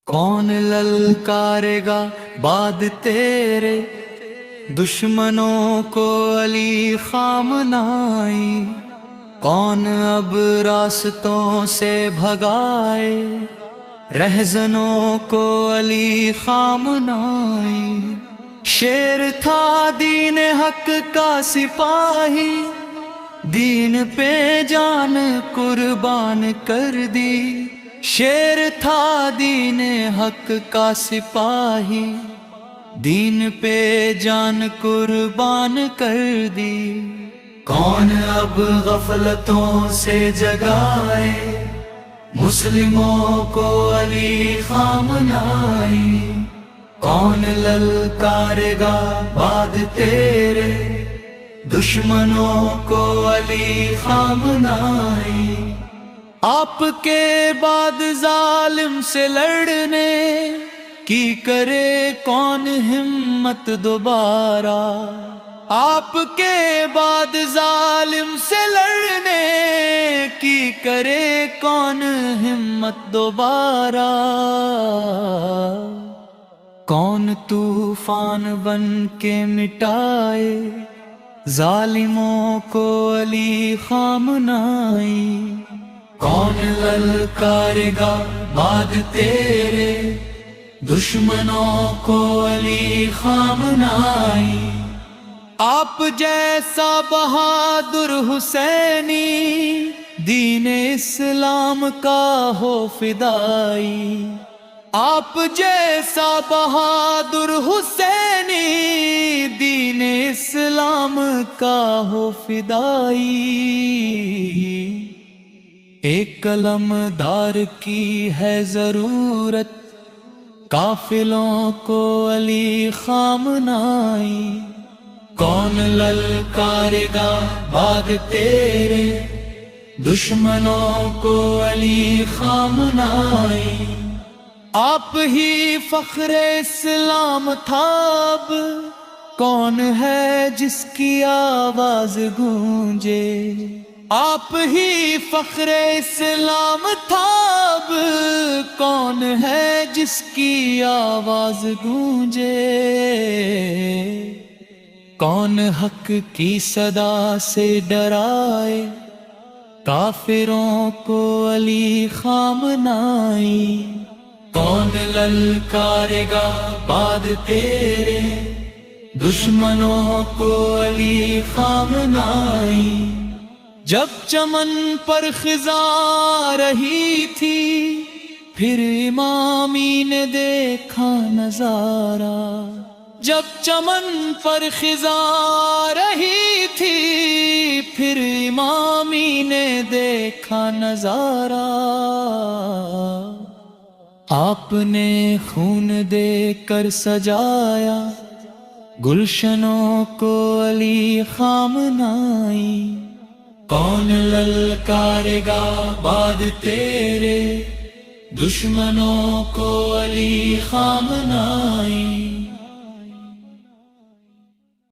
کون للکارے گا بعد تیرے، دشمنوں کو علی خامنائی؟ کون اب راستوں سے بھگائے، رہزنوں کو علی خامنائی؟ شیر تھا دین حق کا سپاہی، دین پہ جان قربان کر دی۔ شیر تھا دین حق کا سپاہی، دین پہ جان قربان کر دی۔ کون اب غفلتوں سے جگائے، مسلموں کو علی خامنائی؟ کون للکارے گا بعد تیرے، دشمنوں کو علی خامنائی؟ آپ کے بعد ظالم سے لڑنے کی کرے کون ہمت دوبارہ؟ آپ کے بعد ظالم سے لڑنے کی کرے کون ہمت دوبارہ؟ کون طوفان بن کے مٹائے، ظالموں کو علی خامنائی؟ کون للکارے گا بعد تیرے، دشمنوں کو علی خامنائی؟ آپ جیسا بہادر حسینی، دین اسلام کا ہو فدائی۔ آپ جیسا بہادر حسینی، دین اسلام کا ہو فدائی۔ ایک قلم دار کی ہے ضرورت، قافلوں کو علی خامنائی؟ کون للکارے گا بعد تیرے، دشمنوں کو علی خامنائی؟ آپ ہی فخر اسلام تھا، اب کون ہے جس کی آواز گونجے؟ آپ ہی فخر اسلام تھا، اب کون ہے جس کی آواز گونجے؟ کون حق کی صدا سے ڈرائے، کافروں کو علی خامنائی؟ کون للکارے گا بعد تیرے، دشمنوں کو علی خامنائی؟ جب چمن پر خزاں رہی تھی، پھر امامی نے دیکھا نظارہ۔ جب چمن پر خزاں رہی تھی، پھر امامی نے دیکھا نظارہ۔ آپ نے خون دے کر سجایا، گلشنوں کو علی خامنائی؟ کون للکارے گا بعد تیرے، دشمنوں کو علی خامنائی؟